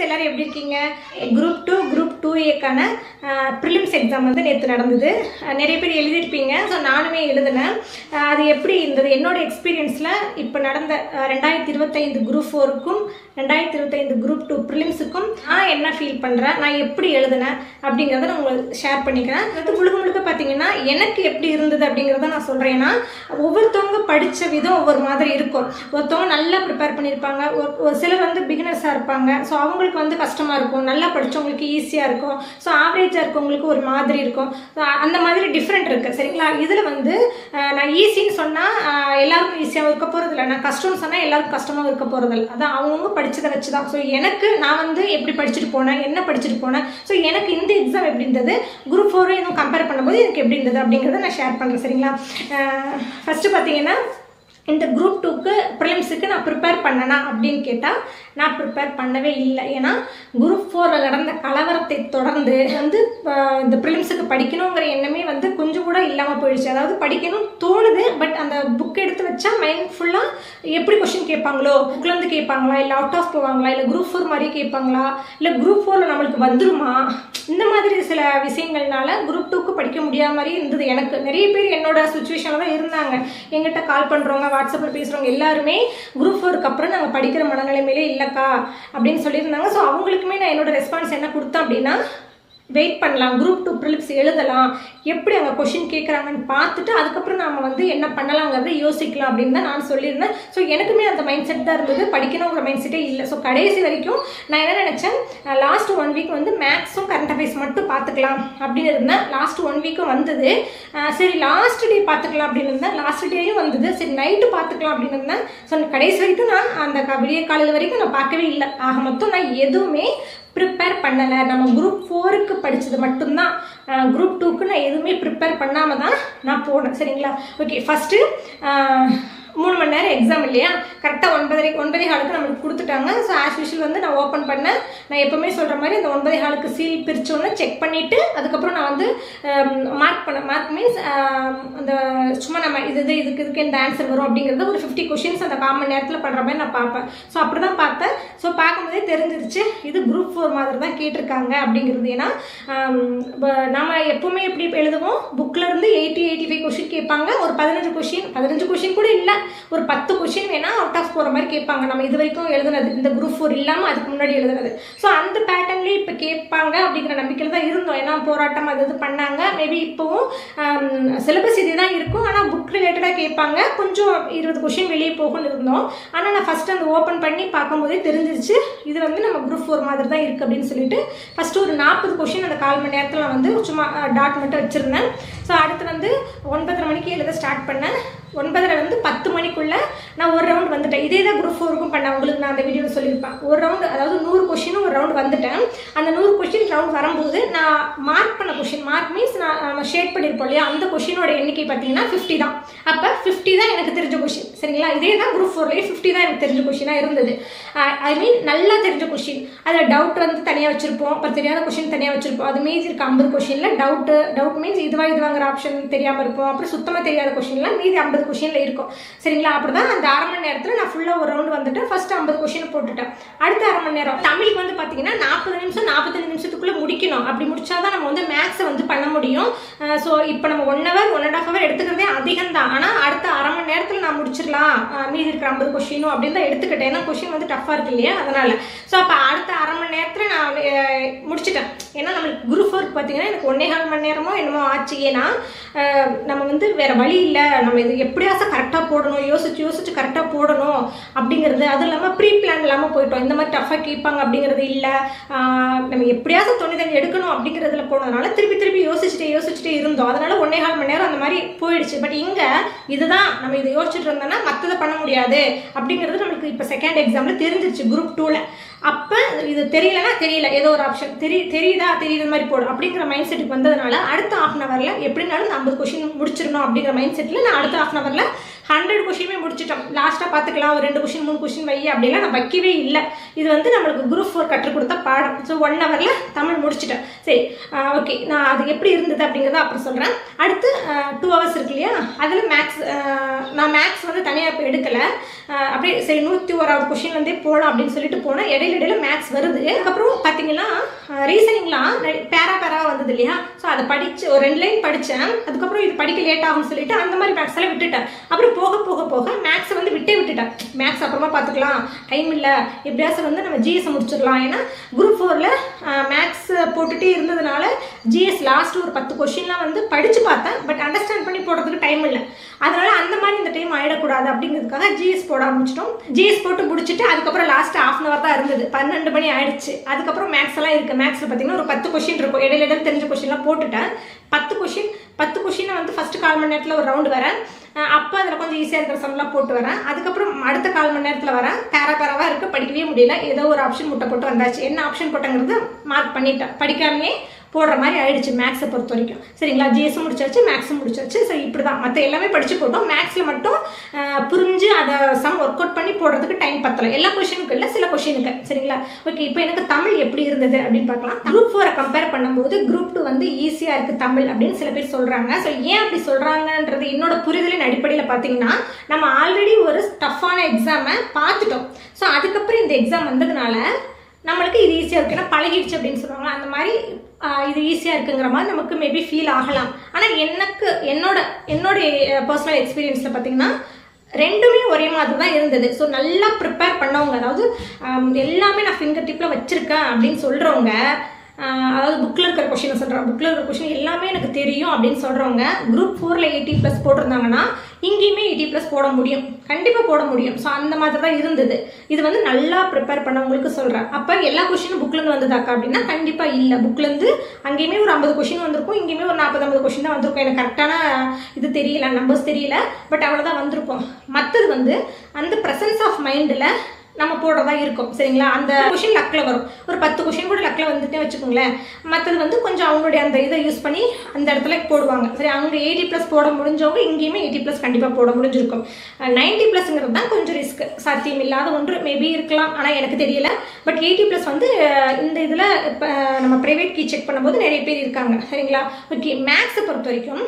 எல்லாரும் எப்படி இருக்கீங்க? Group 2 group 2A prelims exam வந்து நேற்று நடந்தது. நிறைய பேர் எழுதியிருப்பீங்க. ஸோ நானுமே எழுதினேன். அது எப்படி இருந்தது என்னோட எக்ஸ்பீரியன்ஸில் இப்போ நடந்த 2025 குரூப் 4க்கும் 2025 குரூப் 2 ப்ரிலிம்ஸுக்கும் நான் என்ன ஃபீல் பண்ணுறேன், நான் எப்படி எழுதினேன் அப்படிங்கிறத நான் உங்களுக்கு ஷேர் பண்ணிக்கிறேன். அது முழுக்க முழுக்க பார்த்தீங்கன்னா எனக்கு எப்படி இருந்தது அப்படிங்கிறத நான் சொல்கிறேன்னா, ஒவ்வொருத்தவங்க படித்த விதம் ஒவ்வொரு மாதிரி இருக்கும். ஒருத்தவங்க நல்லா ப்ரிப்பேர் பண்ணியிருப்பாங்க, ஒரு சிலர் வந்து பிகினர்ஸாக இருப்பாங்க. ஸோ அவங்களுக்கு வந்து கஷ்டமாக இருக்கும், நல்லா படித்தவங்களுக்கு ஈஸியாக இருக்கும், ஸோ ஆவரேஜாக இருக்கவங்களுக்கு ஒரு மாதிரி இருக்கும். ஸோ அந்த மாதிரி டிஃப்ரெண்ட் இருக்குது சரிங்களா. இதில் வந்து நான் ஈஸின்னு சொன்னால் எல்லாருக்கும் ஈஸியாக இருக்க போகிறதில்ல, நான் கஷ்டம்னு சொன்னால் எல்லாருக்கும் கஷ்டமாக இருக்க போகிறதில்ல. அதான் அவங்கவுங்க படித்ததை வச்சு தான். ஸோ எனக்கு நான் வந்து எப்படி படிச்சுட்டு போனேன், என்ன படிச்சுட்டு போனேன், ஸோ எனக்கு இந்த எக்ஸாம் எப்படி இருந்தது, குரூப் 4 இன்னும் கம்பேர் பண்ணும்போது எனக்கு எப்படி இருந்தது அப்படிங்கிறத நான் ஷேர் பண்ணுறேன் சரிங்களா. ஃபஸ்ட்டு பார்த்தீங்கன்னா, இந்த குரூப் 2க்கு ப்ரிலிம்ஸுக்கு நான் ப்ரிப்பேர் பண்ணனா அப்படின்னு கேட்டால் நான் ப்ரிப்பேர் பண்ணவே இல்லை. ஏன்னா குரூப் 4 நடந்த கலவரத்தை தொடர்ந்து வந்து இந்த ப்ரிலிம்ஸுக்கு படிக்கணுங்கிற எண்ணமே வந்து கொஞ்சம் கூட இல்லாமல் போயிடுச்சு. அதாவது படிக்கணும்னு தோணுது, பட் அந்த புக் எடுத்து வச்சா மைண்ட் ஃபுல்லாக எப்படி கொஷின் கேட்பாங்களோ, புக்லேருந்து கேட்பாங்களா, இல்லை அவுட் ஆஃப் போவாங்களா, இல்லை குரூப் 4 மாதிரியே கேட்பாங்களா, இல்லை குரூப் 4 நம்மளுக்கு வந்துருமா, இந்த மாதிரி சில விஷயங்கள்னால குரூப் 2க்கு படிக்க முடியாத மாதிரி இருந்தது. எனக்கு நிறைய பேர் என்னோட சுச்சுவேஷனில் தான் இருந்தாங்க. எங்கிட்ட கால் பண்ணுறவங்க, வாட்ஸ்அப்பில் பேசுகிறவங்க எல்லாருமே குரூப் 4க்கு அப்புறம் நாங்கள் படிக்கிற மனநிலைமையிலே இல்லைக்கா அப்படின்னு சொல்லியிருந்தாங்க. ஸோ அவங்களுக்குமே நான் என்னோட ரெஸ்பான்ஸ் என்ன கொடுத்தேன் அப்படின்னா, வெயிட் பண்ணலாம், குரூப் 2 ப்ரிலிம்ஸ் எழுதலாம், எப்படி அங்கே கொஷின் கேட்குறாங்கன்னு பார்த்துட்டு அதுக்கப்புறம் நாம் வந்து என்ன பண்ணலாங்கிறத யோசிக்கலாம் அப்படின்னு தான் நான் சொல்லியிருந்தேன். ஸோ எனக்குமே அந்த மைண்ட் செட் தான் இருந்தது, படிக்கணுங்கிற மைண்ட் செட்டே இல்லை. ஸோ கடைசி வரைக்கும் நான் என்ன நினச்சேன், லாஸ்ட் 1 வீக் வந்து மேக்ஸும் கரண்ட் அஃபேர்ஸ் மட்டும் பார்த்துக்கலாம் அப்படின்னு இருந்தேன். லாஸ்ட் 1 வீக்கும் வந்தது. சரி லாஸ்ட் டே பார்த்துக்கலாம் அப்படின்னு இருந்தேன். லாஸ்ட் டேயும் வந்தது. சரி நைட்டு பார்த்துக்கலாம் அப்படின்னு இருந்தேன். ஸோ கடைசி வரைக்கும் நான் அந்த விடிய காலையில் வரைக்கும் நான் பார்க்கவே இல்லை. ஆக மொத்தம் நான் எதுவுமே ப்ரிப்பேர் பண்ணலை. நம்ம குரூப் 4க்கு படித்தது மட்டும்தான். குரூப் 2க்கு நான் எதுவுமே ப்ரிப்பேர் பண்ணாமல் தான் நான் போனேன் சரிங்களா. ஓகே, ஃபஸ்ட்டு 3 மணி நேரம் எக்ஸாம் இல்லையா, கரெக்டாக 9:15 நம்மளுக்கு கொடுத்துட்டாங்க. ஸோ ஆஸ் யூஷுவல் வந்து நான் ஓப்பன் பண்ணேன். நான் எப்போவுமே சொல்கிற மாதிரி அந்த 9:15 சீல் பிரித்தோன்னு செக் பண்ணிவிட்டு அதுக்கப்புறம் நான் வந்து மார்க் பண்ணேன். மார்க் மீன்ஸ் அந்த சும்மா நம்ம இதுக்கு இந்த ஆன்சர் வரும் அப்படிங்கிறது ஒரு 50 கொஷின்ஸ் அந்த 1/4 மணி நேரத்தில் பண்ணுற மாதிரி நான் பார்ப்பேன். ஸோ அப்படி தான் பார்த்தேன். ஸோ பார்க்கும்போதே தெரிஞ்சிருச்சு இது குரூப் 4 மாதிரி தான் கேட்டிருக்காங்க அப்படிங்கிறது. ஏன்னா நம்ம எப்போவுமே எப்படி எழுதுவோம், புக்கிலேருந்து 80-85 கொஷின் கேட்பாங்க. ஒரு 15 கொஷின் கூட இல்லை, ஒரு 10 கொஷின் வேணா அவுட் ஆஃப் போகிற மாதிரி கேட்பாங்க. நம்ம இது வரைக்கும் எழுதுனது இந்த குரூப் 4 இல்லாமல் அதுக்கு முன்னாடி எழுதுனது. ஸோ அந்த பேட்டர்ன்லேயே இப்போ கேட்பாங்க அப்படிங்கிற நம்பிக்கையில் தான் இருந்தோம். ஏன்னா போராட்டம் அது இது பண்ணாங்க. மேபி இப்போவும் சிலபஸ் இது தான் இருக்கும், ஆனால் புக் ரிலேட்டடாக கேட்பாங்க. கொஞ்சம் 20 கொஷின் வெளியே போகும்னு இருந்தோம். ஆனால் நான் ஃபஸ்ட்டு அந்த ஓப்பன் பண்ணி பார்க்கும்போதே தெரிஞ்சிருச்சு இது வந்து நம்ம குரூப் 4 மாதிரி தான் இருக்குது அப்படின்னு சொல்லிட்டு ஃபஸ்ட்டு ஒரு 40 கொஷின் அந்த 1/4 மணி நேரத்தில் நான் வந்து சும்மா டாட் மட்டும் வச்சுருந்தேன். ஸோ அடுத்து வந்து 9:30 மணிக்கு எழுத ஸ்டார்ட் பண்ணேன். 9:30 வந்து 10 மணிக்குள்ளே நான் ஒரு ரவுண்ட் வந்துட்டேன். இதே தான் குரூப் 4க்கும் பண்ணேன். உங்களுக்கு நான் அந்த வீடியோவில் சொல்லியிருப்பேன். ஒரு ரவுண்டு, அதாவது 100 கொஷினும் ஒரு ரவுண்ட் வந்துட்டேன். அந்த 100 கொஷின் ரவுண்ட் வரும்போது நான் மார்க் பண்ண கொஷின், மார்க் மீன்ஸ் நம்ம ஷேட் பண்ணியிருப்போம் இல்லையா, அந்த கொஷினோட எண்ணிக்கை பார்த்தீங்கன்னா 50 தான். அப்போ 50 தான் எனக்கு தெரிஞ்ச கொஷின் சரிங்களா. இதே தான் குரூப் 4லேயே 50 தான் எனக்கு தெரிஞ்ச கொஷினாக இருந்தது. ஐ மீன் நல்லா தெரிஞ்ச கொஷின். அதில் டவுட் வந்து தனியாக வச்சுருப்போம், அப்புறம் தெரியாத கொஷின் தனியாக வச்சுருப்போம். அது மீதி இருக்க 50 கொஷினில் டவுட் மீன்ஸ் இதுவாங்கிற ஆப்ஷன் தெரியாமல் இருப்போம். அப்புறம் சுத்தமாக தெரியாத கொஷின்லாம் மீதி 50 கொஷினில் இருக்கும் சரிங்களா. அப்படி தான் அந்த 1/2 மணி நேரத்தில் நான் ஃபுல்லாக ஒரு ரவுண்டு வந்துட்டு ஃபஸ்ட்டு 50 கொஷினை போட்டுட்டேன். அடுத்த 1/2 மணி நேரம் தமிழுக்கு வந்து பார்த்தீங்கன்னா 40 நிமிஷம் 45 நிமிஷத்துக்குள்ளே முடிக்கணும். அப்படி முடிச்சா தான் நம்ம வந்து மேக்ஸை வந்து பண்ண முடியும். ஸோ இப்போ நம்ம 1 hour 1.5 hour எடுத்துக்கிறதே அதிகம் தான். ஆனால் அடுத்த 1/2 மணி நேரத்தில் நான் முடிச்சிடலாம் மீதி இருக்கிற 50 கொஷினும் அப்படின்னு தான் எடுத்துக்கிட்டேன். ஏன்னா கொஷின் வந்து டஃப்பாக இருக்கு இல்லையா, அதனால். ஸோ அப்போ அடுத்த 1/2 மணி நேரத்தில் நான் முடிச்சிட்டேன். ஏன்னா நம்மளுக்கு குரூப் 4 பார்த்தீங்கன்னா எனக்கு 1.25 மணி நேரமோ என்னமோ ஆச்சு. ஏன்னா நம்ம வந்து வேறு வழி இல்லை, நம்ம இது எப்படியாச்சும் கரெக்டாக போடணும், யோசிச்சு கரெக்டாக போடணும் அப்படிங்கிறது. அதுவும் இல்லாமல் ப்ரீ பிளான் இல்லாமல் போயிட்டோம். இந்த மாதிரி டஃப்பாக கேட்பாங்க அப்படிங்கிறது இல்லை, நம்ம எப்படியாச்சும் 95 எடுக்கணும் அப்படிங்கிறதுல போனதுனால திருப்பி யோசிச்சுட்டே இருந்தோம். அதனால் 1.25 மணி நேரம் அந்த மாதிரி போயிடுச்சு. பட் இங்கே இதுதான் நம்ம இதை யோசிச்சுட்டு இருந்தோம்னா மற்றதை பண்ண முடியாது அப்படிங்கிறது நம்மளுக்கு இப்போ செகண்ட் எக்ஸாமில் தெரிஞ்சிருச்சு குரூப் 2ல். அப்போ இது தெரியலன்னா தெரியல, ஏதோ ஒரு ஆப்ஷன் தெரியுற மாதிரி போடும் அப்படிங்கிற மைண்ட் செட்டுக்கு வந்ததுனால அடுத்த 1/2 hourல எப்படினாலும் 50 கொஷின் முடிச்சிடணும் அப்படிங்கிற மைண்ட் செட்டில் நான் அடுத்த 1/2 hourல 100 கொஷினுமே முடிச்சிட்டோம். லாஸ்ட்டாக பார்த்துக்கலாம் ஒரு 2 கொஷின் 3 கொஷின் வை அப்படிலாம் நான் வைக்கவே இல்லை. இது வந்து நம்மளுக்கு குரூப் 4 கற்றுக் கொடுத்த பாடம். ஸோ 1 ஹவரில் தமிழ் முடிச்சிட்டேன். சரி, ஓகே, நான் அது எப்படி இருந்தது அப்படிங்கிறத அப்புறம் சொல்கிறேன். அடுத்து 2 ஹவர்ஸ் இருக்கு இல்லையா, அதில் மேக்ஸ், நான் மேக்ஸ் வந்து தனியாக இப்போ எடுக்கலை. அப்படியே சரி 101வது கொஷின் வந்து போகலாம் அப்படின்னு சொல்லிட்டு போனேன். இடையில மேக்ஸ் வருது. அதுக்கப்புறம் பார்த்தீங்கன்னா ரீசனிங்லாம் பேராக வந்தது இல்லையா, ஸோ அதை படித்து ஒரு 2 லைன் படித்தேன். அதுக்கப்புறம் இது படிக்க லேட் ஆகும்னு சொல்லிட்டு அந்த மாதிரி மேக்ஸ் எல்லாம் விட்டுட்டேன். அப்புறம் போக மேக்ஸை வந்து விட்டுட்டேன். மேக்ஸ் அப்புறமா பார்த்துக்கலாம், டைம் இல்லை, எப்படியாச்சும் வந்து நம்ம ஜிஎஸ் முடிச்சிடலாம். ஏன்னா குரூப் 4ல் மேக்ஸ் போட்டுகிட்டே இருந்ததுனால ஜிஎஸ் லாஸ்ட் ஒரு 10 கொஷின்லாம் வந்து படித்து பார்த்தேன். பட் அண்டர்ஸ்டாண்ட் பண்ணி போடுறதுக்கு டைம் இல்லை. அதனால அந்த மாதிரி இந்த டைம் ஆகிடக்கூடாது அப்படிங்கிறதுக்காக ஜிஎஸ் போட ஆரம்பிச்சிட்டோம். ஜிஎஸ் போட்டு முடிச்சுட்டு அதுக்கப்புறம் லாஸ்ட் 1/2 hour தான் இருந்தது. 12 மணி ஆயிடுச்சு. அதுக்கப்புறம் மேக்ஸ் எல்லாம் இருக்குது. மேக்ஸில் பார்த்தீங்கன்னா ஒரு 10 கொஷின் இருக்கும். இடையில தெரிஞ்ச கொஷின்லாம் போட்டுட்டேன். 10 கொஷினை வந்து ஃபஸ்ட்டு 1/4 மணி நேரத்தில் ஒரு ரவுண்டு வரேன். அப்போ அதில் கொஞ்சம் ஈஸியாக இருக்கிற சம்லாம் போட்டு வரேன். அதுக்கப்புறம் அடுத்த 1/4 மணி நேரத்தில் வரேன். பேராவாக இருக்குது, படிக்கவே முடியல. ஏதோ ஒரு ஆப்ஷன் முட்டை போட்டு வந்தாச்சு. என்ன ஆப்ஷன் போட்டங்கிறது மார்க் பண்ணிட்டேன். படிக்காமே போடுற மாதிரி ஆயிடுச்சு மேக்ஸை பொறுத்த வரைக்கும். சரிங்களா, ஜிஎஸ் முடிச்சாச்சு, மேக்ஸும் முடிச்சாச்சு. ஸோ இப்படி தான் மற்ற எல்லாமே படித்து போட்டோம். மேக்ஸில் மட்டும் புரிஞ்சு அதை சம் ஒர்க் அவுட் பண்ணி போடுறதுக்கு டைம் பத்தலை. எல்லா கொஷினுக்கு இல்லை, சில கொஷினுக்கு. சரிங்களா, ஓகே. இப்போ எனக்கு தமிழ் எப்படி இருந்தது அப்படின்னு பார்க்கலாம். குரூப் 4 கம்பேர் பண்ணும்போது குரூப் 2 வந்து ஈஸியாக இருக்குது தமிழ் அப்படின்னு சில பேர் சொல்கிறாங்க. ஸோ ஏன் அப்படி சொல்கிறாங்கன்றது என்னோட புரிதலின் அடிப்படையில் பார்த்தீங்கன்னா, நம்ம ஆல்ரெடி ஒரு டஃப்பான எக்ஸாமை பார்த்துட்டோம். ஸோ அதுக்கப்புறம் இந்த எக்ஸாம் வந்ததுனால நம்மளுக்கு இது ஈஸியாக இருக்குது. ஏன்னா பழகிடுச்சு அப்படின்னு சொல்லுவாங்க. அந்த மாதிரி இது ஈஸியாக இருக்குங்கிற மாதிரி நமக்கு மேபி ஃபீல் ஆகலாம். ஆனால் என்னோட பர்சனல் எக்ஸ்பீரியன்ஸில் பார்த்தீங்கன்னா ரெண்டுமே ஒரே மாதிரி தான் இருந்தது. ஸோ நல்லா ப்ரிப்பேர் பண்ணவங்க, அதாவது எல்லாமே நான் ஃபிங்கர் டிப்பில் வச்சுருக்கேன் அப்படின்னு சொல்கிறவங்க, அதாவது புக்கில் இருக்கிற கொஷினை சொல்கிறேன், புக்கில் இருக்கிற கொஷின் எல்லாமே எனக்கு தெரியும் அப்படின்னு சொல்கிறவங்க குரூப் 4ல் 80+ போட்டிருந்தாங்கன்னா இங்கேயுமே 80+ போட முடியும், கண்டிப்பாக போட முடியும். ஸோ அந்த மாதிரி தான் இருந்தது. இது வந்து நல்லா ப்ரிப்பேர் பண்ணவங்களுக்கு சொல்கிறேன். அப்போ எல்லா கொஷினும் புக்லேருந்து வந்ததாக்கா அப்படின்னா கண்டிப்பாக இல்லை. புக்லேருந்து அங்கேயுமே ஒரு 50 கொஷின் வந்திருக்கும், இங்கேயுமே ஒரு 40-50 கொஷின் தான் வந்திருக்கும். எனக்கு கரெக்டான இது தெரியல, நம்பர்ஸ் தெரியல, பட் அவ்வளோதான் வந்திருக்கும். மற்றது வந்து அந்த ப்ரெசன்ஸ் ஆஃப் மைண்டில் நம்ம போடுறதா இருக்கும். சரிங்களா, அந்த கொஷின் லக்கில் வரும். ஒரு 10 கொஷின் கூட லக்கில் வந்துட்டே வச்சுக்கோங்களேன். மற்றது வந்து கொஞ்சம் அவங்களுடைய அந்த இதை யூஸ் பண்ணி அந்த இடத்துல போடுவாங்க. சரி, அவங்க 80+ போட முடிஞ்சவங்க இங்கேயுமே 80+ கண்டிப்பாக போட முடிஞ்சிருக்கும். 90+ங்கிறது தான் கொஞ்சம் ரிஸ்க், சாத்தியம் இல்லாத ஒன்று, மேபி இருக்கலாம், ஆனால் எனக்கு தெரியல. பட் 80+ வந்து இந்த இதில் இப்போ நம்ம ப்ரைவேட் கீ செக் பண்ணும்போது நிறைய பேர் இருக்காங்க. சரிங்களா, ஓகே. மேக்ஸை பொறுத்த வரைக்கும்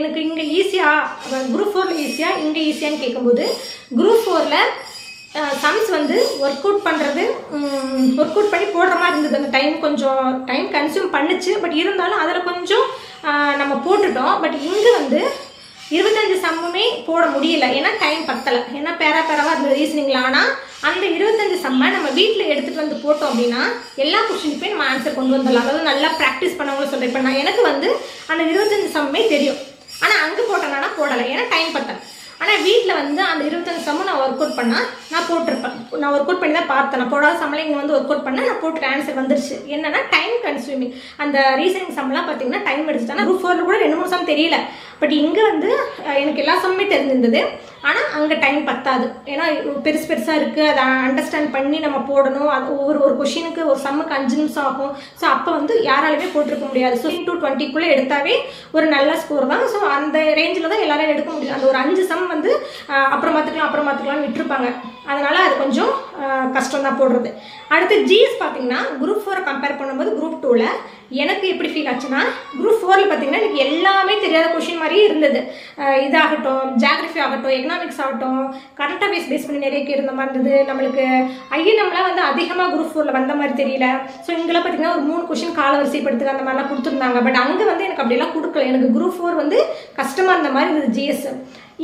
எனக்கு இங்கே ஈஸியாக, குரூப் 4ல் ஈஸியாக, இங்கே ஈஸியான்னு கேட்கும்போது குரூப் 4ல் சம்ஸ் வந்து ஒர்க் அவுட் பண்ணி போடுற மாதிரி இருந்தது. அந்த கொஞ்சம் டைம் கன்சியூம் பண்ணுச்சு. பட் இருந்தாலும் அதில் கொஞ்சம் நம்ம போட்டுட்டோம். பட் இங்கே வந்து 25 சம்முமே போட முடியல, ஏன்னா டைம் பத்தலை. ஏன்னா பேராவாக இருந்தது ரீசனிங்கில். ஆனால் அந்த 25 சம்மை நம்ம வீட்டில் எடுத்துகிட்டு வந்து போட்டோம் அப்படின்னா எல்லா கொஷினுக்குமே நம்ம ஆன்சர் கொண்டு வந்துடலாம். அதாவது நல்லா ப்ராக்டிஸ் பண்ணவங்களும் சொல்கிறேன். இப்போ எனக்கு வந்து அந்த 25 சம்மே தெரியும், ஆனால் அங்கே போட்டேன்னா போடலை, ஏன்னா டைம் பத்தலை. ஆனால் வீட்டில் வந்து அந்த 25 சம்மும் நான் ஒர்க் அவுட் பண்ணால் நான் போட்டிருப்பேன். நான் ஒர்க் அவுட் பண்ணி தான் பார்த்தேன். நான் போடாத சம்மில் இங்கே வந்து ஒர்க் அவுட் பண்ணால் நான் போட்டுட்டு ஆன்சர் வந்துருச்சு. என்னன்னா டைம் கன்சியூமிங். அந்த ரீசனிங் சம்லாம் பார்த்தீங்கன்னா டைம் எடுத்துட்டாங்க. குரூப் 4ல் கூட 2-3 சம் தெரியல. பட் இங்கே வந்து எனக்கு எல்லா சம்மே தெரிஞ்சிருந்தது, ஆனால் அங்கே டைம் பத்தாது. ஏன்னா பெருசாக இருக்குது, அதை அண்டர்ஸ்டாண்ட் பண்ணி நம்ம போடணும். அது ஒரு கொஷினுக்கு ஒரு சம்முக்கு 5 நிமிஷம் ஆகும். ஸோ அப்போ வந்து யாராலுமே போட்டிருக்க முடியாது. ஸோ 20-20 எடுத்தாவே ஒரு நல்ல ஸ்கோர் தான். ஸோ அந்த ரேஞ்சில் தான் எல்லாரும் எடுக்க முடியும். அந்த ஒரு 5 சம் வந்து அப்புறம் பார்த்துக்கலாம்னு விட்டுருப்பாங்க. அதனால் அது கொஞ்சம் கஷ்டம் தான் போடுறது. அடுத்து ஜிஎஸ் பார்த்தீங்கன்னா குரூப் 4 கம்பேர் பண்ணும்போது குரூப் 2ல் எனக்கு எப்படி ஃபீல் ஆச்சுன்னா, குரூப் 4ல் பார்த்தீங்கன்னா எனக்கு எல்லாமே தெரியாத கொஷின் மாதிரியே இருந்தது. இதாகட்டும், ஜியாகிரஃபி ஆகட்டும், எக்கனாமிக்ஸ் ஆகட்டும், கரண்ட் அஃபேர்ஸ் பேஸ் பண்ணி நிறைய இருந்த மாதிரி இருந்தது. நம்மளுக்கு ஐஎன்எம்லாம் வந்து அதிகமாக குரூப் 4ல் வந்த மாதிரி தெரியல. ஸோ இங்கெல்லாம் பார்த்தீங்கன்னா ஒரு 3 கொஷின் காலவரிசைப்படுத்துக்கு அந்த மாதிரிலாம் கொடுத்துருந்தாங்க. பட் அங்கே வந்து எனக்கு அப்படியெல்லாம் கொடுக்கல. எனக்கு குரூப் 4 வந்து கஷ்டமாக இருந்த மாதிரி இருந்தது ஜிஎஸ்.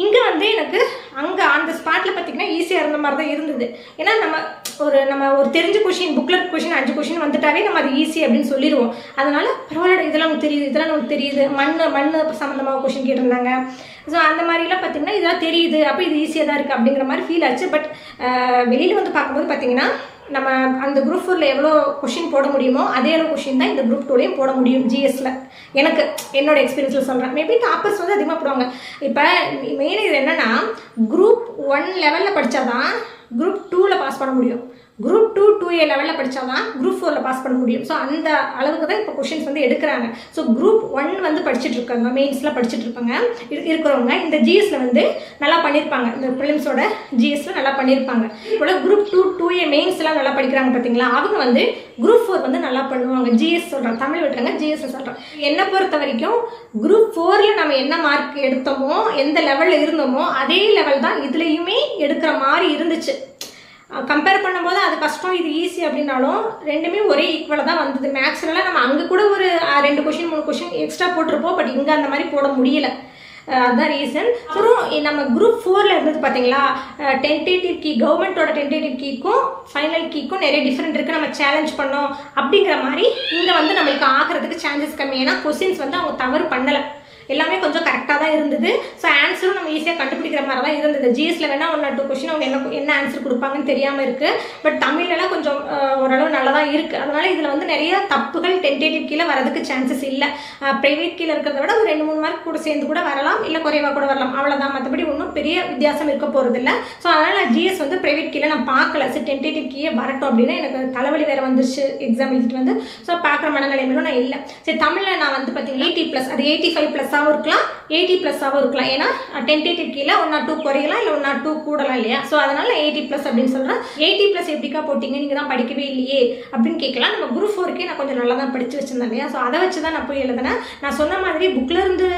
இங்கே வந்து எனக்கு அங்கே அந்த ஸ்பாட்டில் பார்த்தீங்கன்னா ஈஸியாக இருந்த மாதிரி தான் இருந்தது. ஏன்னா நம்ம ஒரு தெரிஞ்ச கொஷின், புக்கில் கொஷின் 5 கொஷின் வந்துட்டாவே நம்ம அது ஈஸி அப்படின்னு சொல்லிடுவோம். அதனால பரவாயில்ல, இதெல்லாம் நமக்கு தெரியுது. மண் சம்மந்தமாக கொஷின் கேட்டிருந்தாங்க. ஸோ அந்த மாதிரிலாம் பார்த்தீங்கன்னா இதெல்லாம் தெரியுது, அப்போ இது ஈஸியாக தான் இருக்குது அப்படிங்கிற மாதிரி ஃபீல் ஆச்சு. பட் வெளியில் வந்து பார்க்கும்போது பார்த்தீங்கன்னா நம்ம அந்த குரூப் 4ல் எவ்வளோ கொஷின் போட முடியுமோ அதே அளவு கொஷின் தான் இந்த குரூப் 2லையும் போட முடியும் ஜிஎஸ்ல. எனக்கு என்னோட எக்ஸ்பீரியன்ஸில் சொல்கிறேன். மேபி டாப்பர்ஸ் வந்து அதிகமாக போடுவாங்க. இப்போ மெயின் இது என்னென்னா, குரூப் 1 லெவலில் படித்தாதான் குரூப் 2ல் பாஸ் பண்ண முடியும். குரூப் 2 2A லெவலில் படித்தா தான் குரூப் 4ல் பாஸ் பண்ண முடியும். ஸோ அந்த அளவுக்கு தான் இப்போ கொஷின்ஸ் வந்து எடுக்கிறாங்க. ஸோ குரூப் 1 வந்து படிச்சுட்டு இருக்காங்க, மெயின்ஸில் படிச்சுட்டு இருப்பாங்க இருக்கிறவங்க இந்த ஜிஎஸ்ல வந்து நல்லா பண்ணியிருப்பாங்க, இந்த ப்ரிலிம்ஸோட ஜிஎஸ்ல நல்லா பண்ணியிருப்பாங்க. இப்போ குரூப் 2 2A மெயின்ஸ்லாம் நல்லா படிக்கிறாங்க பார்த்தீங்களா, அவங்க வந்து குரூப் 4 வந்து நல்லா பண்ணுவாங்க. ஜிஎஸ் சொல்கிறேன், தமிழ் விட்டுருங்க, ஜிஎஸ் சொல்கிறேன். என்னை பொறுத்த வரைக்கும் குரூப் 4ல் நம்ம என்ன மார்க் எடுத்தோமோ, எந்த லெவலில் இருந்தோமோ அதே லெவல் தான் இதுலேயுமே எடுக்கிற மாதிரி இருந்துச்சு. கம்பேர் பண்ணும்போது அது கஷ்டம், இது ஈஸி அப்படின்னாலும் ரெண்டுமே ஒரே ஈக்குவலாக தான் வந்தது. மேக்ஸ்லாம் நம்ம அங்கே கூட ஒரு 2 கொஷின் 3 கொஷின் எக்ஸ்ட்ரா போட்டிருப்போம், பட் இங்கே அந்த மாதிரி போட முடியல. அதுதான் ரீசன். அப்புறம் நம்ம குரூப் 4ல் இருந்தது பார்த்தீங்களா, டென்டேட்டிவ் கீ, கவர்மெண்ட்டோட டென்டேட்டிவ் கீக்கும் ஃபைனல் கீக்கும் நிறைய டிஃப்ரெண்ட் இருக்குது. நம்ம சேலஞ்ச் பண்ணோம் அப்படிங்கிற மாதிரி இங்கே வந்து நம்மளுக்கு ஆகிறதுக்கு சான்சஸ் கம்மி. ஏன்னா கொஸ்டின்ஸ் வந்து அவங்க தவறு பண்ணலை, எல்லாமே கொஞ்சம் கரெக்டாக தான் இருந்தது. ஸோ ஆன்சரும் நம்ம ஈஸியாக கண்டுபிடிக்கிற மாதிரி தான் இருந்தது. ஜிஎஸ்ல வேணால் 1 or 2 கொஸ்டின் அவங்க என்ன ஆன்சர் கொடுப்பாங்கன்னு தெரியாமல் இருக்குது. பட் தமிழ்லாம் கொஞ்சம் ஓரளவு நல்லா தான் இருக்குது. அதனால் இதில் வந்து நிறைய தப்புகள் டென்டேட்டிவ் கீழே வரதுக்கு சான்சஸ் இல்லை. ப்ரைவேட் கீழே இருக்கிறத விட ஒரு 2 3 மார்க் கூட சேர்ந்து கூட வரலாம், இல்லை குறைவாக கூட வரலாம், அவ்வளோதான். மற்றபடி ஒன்றும் பெரிய வித்தியாசம் இருக்க போகிறது இல்லை. ஸோ அதனால் நான் ஜிஎஸ் வந்து ப்ரைவேட் கீழே நான் பார்க்கல. சரி டென்டேட்டிவ் கீழே வரட்டும் அப்படின்னு எனக்கு தலைவலி வேறு வந்துருச்சு எக்ஸாம் எழுதிட்டு வந்து. ஸோ பார்க்குற மனநிலைமையிலும் நான் இல்லை. சரி தமிழில் நான் வந்து பார்த்தீங்கன்னா 80+, அது 85+ இருக்கலாம், 80+ இருக்கலாம். ஏன்னா டென்டேட்டிவ் கீழே 1 or 2 குறையலாம், இல்லை 1 or 2 கூடலாம் இல்லையா. ஸோ அதனால 80+ அப்படின்னு சொல்கிறேன். 80+ எப்படிக்கா போட்டிங்க, நீங்கள் தான் படிக்கவே இல்லையே அப்படின்னு கேட்கலாம். நம்ம குரூப் 4க்கே நான் கொஞ்சம் நல்லா தான் படித்து வச்சிருந்தேன் இல்லையா. ஸோ அதை வச்சு தான் நான் போய் எழுதினேன். நான் சொன்ன மாதிரி புக்கில் இருந்து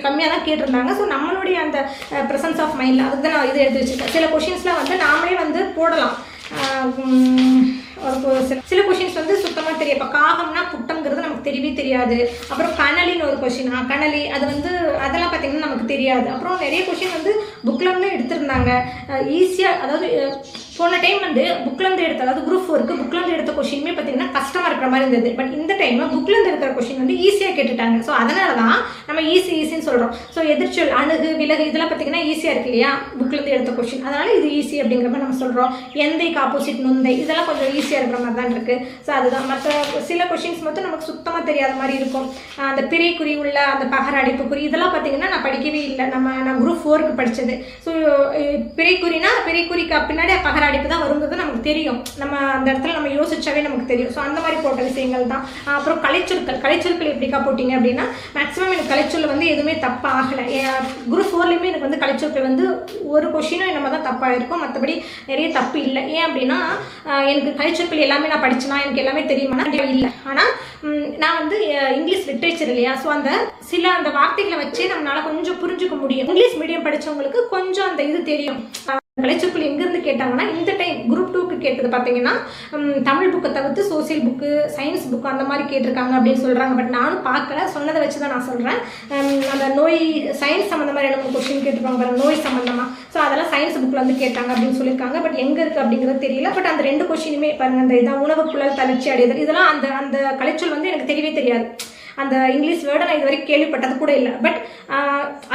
கம்மியாக தான் கேட்டிருந்தாங்க. ஸோ நம்மளுடைய அந்த ப்ரெசன்ஸ் ஆஃப் மைண்டில் அதுக்கு தான் நான் இது எடுத்து வச்சுருக்கேன். சில கொஷின்ஸ்லாம் வந்து நாமளே வந்து போடலாம். சில கொஷின்ஸ் வந்து சுத்தமாக தெரியும். இப்போ காகம்னா குட்டம்ங்கிறது நமக்கு தெரியவே தெரியாது. அப்புறம் கனலின்னு ஒரு கொஷின், கனலி, அது வந்து அதெல்லாம் பார்த்தீங்கன்னா நமக்கு தெரியாது. அப்புறம் நிறைய கொஷின் வந்து புக்லேருந்து எடுத்திருந்தாங்க ஈஸியாக. அதாவது போன டைம் வந்து புக்லேருந்து எடுத்த, அதாவது குரூப் 4க்கு புக்லேருந்து எடுத்த கொஷினுமே பார்த்தீங்கன்னா கஷ்டமாக இருக்கிற மாதிரி இருந்தது. பட் இந்த டைம் புக்லேருந்து எடுக்கிற கொஷின் வந்து ஈஸியாக கேட்டுட்டாங்க. ஸோ அதனால தான் நம்ம ஈஸின்னு சொல்கிறோம். ஸோ எதிர்ச்சொல், அணுகு, விலகு இதெல்லாம் பார்த்தீங்கன்னா ஈஸியாக இருக்கு இல்லையா புக்லேருந்து எடுத்த கொஷின். அதனால் இது ஈஸி அப்படிங்கிற மாதிரி நம்ம சொல்கிறோம். எந்தைக்கு ஆப்போசிட் நொந்தை, இதெல்லாம் கொஞ்சம் ஈஸியாக இருக்கிற மாதிரி தான் இருக்குது. ஸோ அதுதான். மற்ற சில கொஷின்ஸ் மட்டும் நமக்கு சுத்தமாக தெரியாத மாதிரி இருக்கும். அந்த பிறைக்குறி உள்ள அந்த பகர அடைப்புக்குறி இதெல்லாம் பார்த்தீங்கன்னா நான் படிக்கவே இல்லை. நான் குரூப் 4க்கு படித்தது. ஸோ பிறைக்குறினா பிறைக்குறிக்கு பின்னாடி பகர அடைப்பு தான் வருங்கிறது நமக்கு தெரியும். நம்ம அந்த இடத்துல நம்ம யோசிச்சாவே நமக்கு தெரியும். ஸோ அந்த மாதிரி போட்ட விஷயங்கள் தான். அப்புறம் கலைச்சொற்கள் எப்படிக்கா போட்டிங்க அப்படின்னா, மேக்ஸிமம் எனக்கு கலைச்சொல் வந்து எதுவுமே தப்பாக ஆகலை. குரூப் 4லேயுமே எனக்கு வந்து கலைச்சொற்கள் வந்து ஒரு கொஷினும் நம்ம தான் தப்பாக இருக்கும், மற்றபடி நிறைய தப்பு இல்லை. ஏன் அப்படின்னா எனக்கு கலைச்சொற்கள் எல்லாமே நான் படிச்சேனா, எனக்கு எல்லாமே தெரியுமானா இல்லை. ஆனால் நான் வந்து இங்கிலீஷ் லிட்ரேச்சர் இல்லையா. ஸோ அந்த வார்த்தைகளை வச்சே நம்மளால கொஞ்சம் புரிஞ்சுக்க முடியும். இங்கிலீஷ் மீடியம் படித்தவங்களுக்கு கொஞ்சம் அந்த இது தெரியும். கலைச்சொற்கள் எங்கேருந்து கேட்டாங்கன்னா, இந்த டைம் குரூப் 2க்கு கேட்டது பார்த்தீங்கன்னா தமிழ் புக்கை தவிர்த்து சோசியல் புக்கு, சயின்ஸ் புக்கு அந்த மாதிரி கேட்டிருக்காங்க அப்படின்னு சொல்கிறாங்க. பட் நானும் பார்க்கல, சொன்னதை வச்சு தான் நான் சொல்கிறேன். அந்த நோய் சயின்ஸ் சம்மந்தமாக 2 கொஸ்டின் கேட்டிருப்பாங்க பாருங்க, நோய் சம்மந்தமாக. ஸோ அதெல்லாம் சயின்ஸ் புக்கில் வந்து கேட்டாங்க அப்படின்னு சொல்லியிருக்காங்க. பட் எங்கே இருக்குது அப்படிங்கிறது தெரியல. பட் அந்த 2 கொஸ்டினுமே பாருங்கள், அந்த இதான் உணவு குழல் தளர்ச்சி அடைதல், இதெல்லாம் அந்த கலைச்சொல் வந்து எனக்கு தெரியவே தெரியாது. அந்த இங்கிலீஷ் வேர்டை நான் இது வரைக்கும் கேள்விப்பட்டது கூட இல்லை. பட்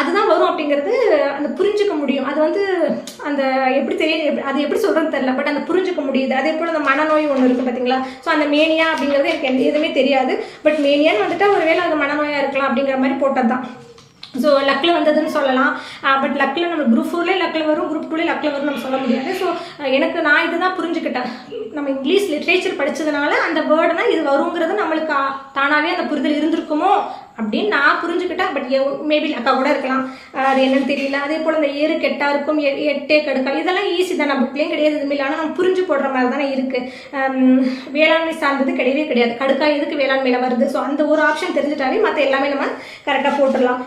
அதுதான் வரும் அப்படிங்கிறது அந்த புரிஞ்சுக்க முடியும். அது வந்து அந்த எப்படி தெரியும், அது எப்படி சொல்கிறதுன்னு தெரியல. பட் அந்த புரிஞ்சுக்க முடியுது. அதே போல் அந்த மனநோய் ஒன்று இருக்குது பார்த்தீங்களா. ஸோ அந்த மேனியா அப்படிங்கிறது எனக்கு எதுவுமே தெரியாது. பட் மேனியான்னு வந்துட்டு ஒருவேளை அது மனநோயாக இருக்கலாம் அப்படிங்கிற மாதிரி போட்டது தான். ஸோ லக்கில் வந்ததுன்னு சொல்லலாம். பட் லக்கில் நம்ம குரூப் 4லேயே லக்கில் வரும், குரூப் 2லேயே லக்கில் வரும் நம்ம சொல்ல முடியாது. ஸோ நான் இதுதான் புரிஞ்சுக்கிட்டேன். நம்ம இங்கிலீஷ் லிட்ரேச்சர் படித்ததுனால அந்த வேர்டுனா இது வருங்கிறது நம்மளுக்கு தானாகவே அந்த புரிதல் இருந்திருக்குமோ அப்படின்னு நான் புரிஞ்சுக்கிட்டேன். பட் மேபி அக்கா கூட இருக்கலாம், அது என்னன்னு தெரியல. அதே போல் இந்த 7 கெட்டா இருக்கும், 8 கடுக்கா, இதெல்லாம் ஈஸி தான். நம்ம புக்லேயும் கிடையாது எதுவுமே இல்லை. ஆனால் நம்ம புரிஞ்சு போடுற மாதிரி தானே இருக்குது. வேளாண்மை சார்ந்தது கிடையவே கிடையாது. கடுக்கா எதுக்கு வேளாண்மையில் வருது. ஸோ அந்த ஒரு ஆப்ஷன் தெரிஞ்சுட்டாலே மற்ற எல்லாமே நம்ம கரெக்டாக போட்டுடலாம்.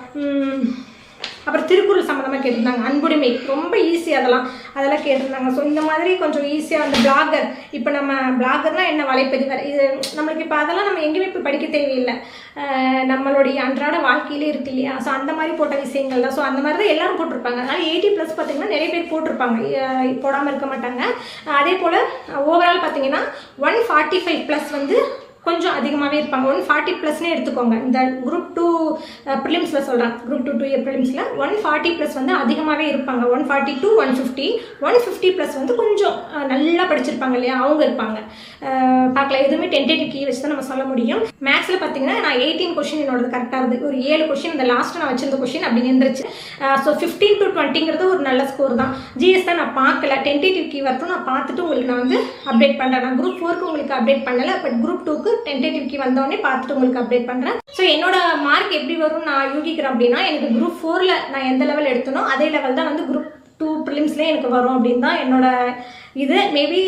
அப்புறம் திருக்குறள் சம்மந்தமாக கேட்டிருந்தாங்க. அன்புடைமை ரொம்ப ஈஸி, அதெல்லாம் கேட்டிருந்தாங்க. ஸோ இந்த மாதிரி கொஞ்சம் ஈஸியாக அந்த பிளாகர், இப்போ நம்ம பிளாகர்னால் என்ன, வலைப்பதிவர், இது நம்மளுக்கு இப்போ அதெல்லாம் நம்ம எங்கேயுமே இப்போ படிக்க தேவையில்லை. நம்மளுடைய அன்றாட வாழ்க்கையிலே இருக்கு இல்லையா. ஸோ அந்த மாதிரி போட்ட விஷயங்கள் தான். ஸோ அந்த மாதிரி தான் எல்லாரும் போட்டிருப்பாங்க. அதனால் 80+ பார்த்தீங்கன்னா நிறைய பேர் போட்டிருப்பாங்க, போடாமல் இருக்க மாட்டாங்க. அதே போல் ஓவரால் பார்த்தீங்கன்னா 145+ வந்து கொஞ்சம் அதிகமாகவே இருப்பாங்க. 140+னே எடுத்துக்கோங்க. இந்த குரூப் 2 ப்ரிலிம்ஸில் சொல்கிறேன், குரூப் 2 2A ப்ரிலிம்ஸில் 140+ வந்து அதிகமாகவே இருப்பாங்க. 140 to 150, 150+ வந்து கொஞ்சம் நல்லா படிச்சிருப்பாங்க இல்லையா, அவங்க இருப்பாங்க. பார்க்கலாம். எதுவுமே டென்டேட்டிவ் கீ வச்சு தான் நம்ம சொல்ல முடியும். மேக்ஸில் பார்த்தீங்கன்னா நான் 18 கொஷின் என்னோட கரெக்டாக இருந்தது. ஒரு 7 கொஷின் இந்த லாஸ்ட்டு நான் வச்சிருந்த கொஷின் அப்படி நின்றுச்சு. ஸோ 15 to 20ங்கிறது ஒரு நல்ல ஸ்கோர் தான். ஜிஎஸ் தான் நான் பார்க்கல, டென்டேட்டிவ் கீ வரட்டும் நான் பார்த்துட்டு உங்களுக்கு நான் வந்து அப்டேட் பண்ணுறேன். நான் குரூப் 4க்கு உங்களுக்கு அப்டேட் பண்ணலை, பட் குரூப் 2க்கு டென்டேட்டிவ் கீ வந்தோடனே பார்த்துட்டு உங்களுக்கு அப்டேட் பண்ணுறேன். ஸோ என்னோட மார்க் எப்படி வரும்னு நான் யூகிக்கிறேன் அப்படின்னா, எனக்கு குரூப் 4ல் நான் எந்த லெவல் எடுத்தனோ அதே லெவல் தான் வந்து குரூப் 2 ப்ரிலிம்ஸ்லேயே எனக்கு வரும் அப்படின்னு தான் என்னோட இது. மேபி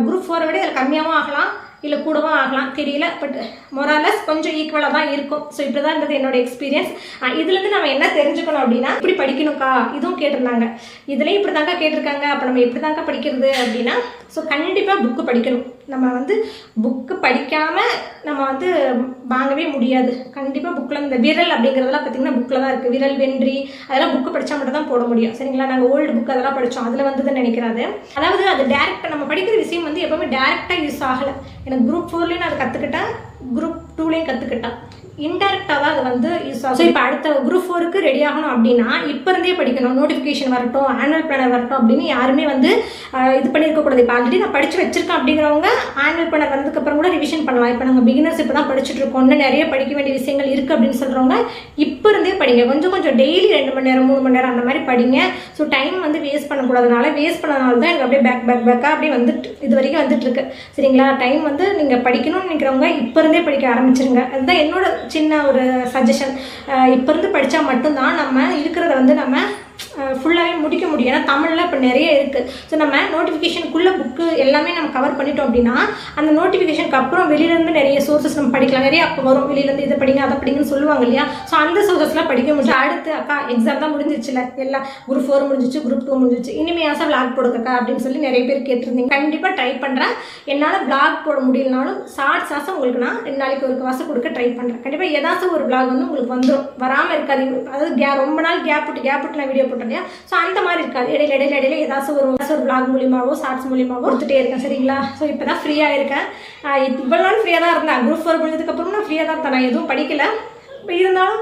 குரூப் 4 விட இதில் கம்மியாகவும் ஆகலாம், இல்லை கூடவும் ஆகலாம், தெரியல. பட் மொராலஸ் கொஞ்சம் ஈக்குவலாக தான் இருக்கும். ஸோ இப்படி தான் இருந்தது என்னோட எக்ஸ்பீரியன்ஸ். இதுலேருந்து நம்ம என்ன தெரிஞ்சுக்கணும் அப்படின்னா, இப்படி படிக்கணும்க்கா இதுவும் கேட்டிருந்தாங்க, இதுலேயும் இப்படி தாங்க கேட்டிருக்காங்க, அப்போ நம்ம எப்படி தாங்க படிக்கிறது அப்படின்னா, ஸோ கண்டிப்பாக புக்கு படிக்கணும். நம்ம வந்து புக்கு படிக்காமல் நம்ம வந்து வாங்கவே முடியாது. கண்டிப்பாக புக்கில் இந்த விரல் அப்படிங்கிறதெல்லாம் பார்த்திங்கன்னா புக்கில் தான் இருக்குது. விரல் வென்றி அதெல்லாம் புக்கு படித்தா மட்டும் தான் போட முடியும். சரிங்களா, நாங்கள் ஓல்டு புக் அதெல்லாம் படித்தோம், அதில் வந்ததுன்னு நினைக்கிறாரு. அதாவது அது டேரெக்டாக நம்ம படிக்கிற விஷயம் வந்து எப்போவுமே டேரெக்டாக யூஸ் ஆகலை. எனக்கு குரூப் 4லேயும் நான் அதை கற்றுக்கிட்டேன், குரூப் 2லேயும் கற்றுக்கிட்டேன். இன்டெரக்டாக தான் அது வந்து யூஸ் ஆகும். ஸோ இப்போ அடுத்த குரூப் 4க்கு ரெடி ஆகணும் அப்படின்னா இப்போ இருந்தே படிக்கணும். நோட்டிஃபிகேஷன் வரட்டும், ஆனுவல் பிளானர் வரட்டும் அப்படின்னு யாருமே வந்து இது பண்ணியிருக்கக்கூடாது. இப்போ ஆல்ரெடி நான் படித்து வச்சிருக்கேன் அப்படிங்கிறவங்க ஆனுவல் பிளானர் வந்ததுக்கப்புறம் கூட ரிவிஷன் பண்ணலாம். இப்போ நாங்கள் பிகினர்ஸ் இப்போ தான் படிச்சுட்டு இருக்கோம், இன்னும் நிறைய படிக்க வேண்டிய விஷயங்கள் இருக்குது அப்படின்னு சொல்கிறவங்க இப்போ இருந்தே படிங்க. கொஞ்சம் கொஞ்சம் டெய்லி 2 மணி நேரம் 3 மணி நேரம் அந்த மாதிரி படிங்க. ஸோ டைம் வந்து வேஸ்ட் பண்ணக்கூடாதுனால, வேஸ்ட் பண்ணனால தான் எனக்கு அப்படியே பேக்காக அப்படியே வந்துட்டு இது வரைக்கும் வந்துட்டு இருக்கு. சரிங்களா, டைம் வந்து நீங்கள் படிக்கணும்னு நினைக்கிறவங்க இப்போ இருந்தே படிக்க ஆரம்பிச்சிருங்க. அதுதான் என்னோட சின்ன ஒரு சஜஷன். இப்போ இருந்து படித்தா மட்டும்தான் நம்ம இருக்கிறத வந்து நம்ம ஃபுல்லாகவே முடிக்க முடியும். ஏன்னா தமிழில் இப்போ நிறைய இருக்குது. ஸோ நம்ம நோட்டிஃபிகேஷனுக்குள்ளே புக்கு எல்லாமே நம்ம கவர் பண்ணிட்டோம் அப்படின்னா, அந்த நோட்டிஃபிகேஷனுக்கு அப்புறம் வெளியிலேருந்து நிறைய சோர்சஸ் நம்ம படிக்கலாம். நிறைய அப்போ வரும், வெளியிலேருந்து இதை படிங்க அதை படிங்கன்னு சொல்லுவாங்க இல்லையா. ஸோ அந்த சோர்சஸ்லாம் படிக்க முடியும். அடுத்து அக்கா எக்ஸாம் தான் முடிஞ்சிச்சுல, எல்லாம் குரூப் 4 முடிஞ்சிச்சு, குரூப் 2 முடிஞ்சிச்சு, இனிமையாசா விளாக் போடுக்கா அப்படின்னு சொல்லி நிறைய பேர் கேட்டிருந்தீங்க. கண்டிப்பாக ட்ரை பண்ணுறேன். என்னால் விளாக் போட முடியலனாலும் ஷார்ட்ஸாக உங்களுக்கு நான் 2 நாளைக்கு ஒரு வாசம் கொடுக்க ட்ரை பண்ணுறேன். கண்டிப்பாக ஏதாச்சும் ஒரு விளாக் வந்து உங்களுக்கு வந்துடும், வராமல் இருக்காது. அதாவது ரொம்ப நாள் கேப் விட்டு நான் வீடியோ போட்டேன் இல்லையா. ஸோ அந்த மாதிரி இருக்காது. இடையில ஏதாச்சும் ஒரு விளாக் மூலியமாவோ ஷார்ட்ஸ் மூலியமாவோ கொடுத்துட்டே இருக்கேன். சரிங்களா, ஸோ இப்போ தான் ஃப்ரீயாக இருக்கேன். இவ்வளோ நாள் ஃப்ரீயாக தான் இருந்தேன். குரூப் 4 முடிஞ்சதுக்கப்புறம் நான் ஃப்ரீயாக தான் இருந்தேன், நான் எதுவும் படிக்கல. இப்போ இருந்தாலும்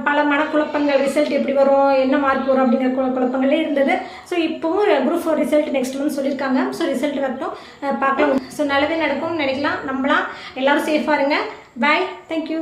பல மனக்குழப்பங்கள், ரிசல்ட் எப்படி வரும், என்ன மார்க் வரும் அப்படிங்கிற குழப்பங்களே இருந்தது. ஸோ இப்போவும் குரூப் 4 ரிசல்ட் நெக்ஸ்ட் மந்த் சொல்லியிருக்காங்க. ஸோ ரிசல்ட் வரட்டும், பார்க்கலாம். ஸோ நல்லதே நடக்கும்னு நினைக்கலாம், நம்பலாம். எல்லோரும் சேஃபாக இருங்க. பாய், தேங்க்யூ.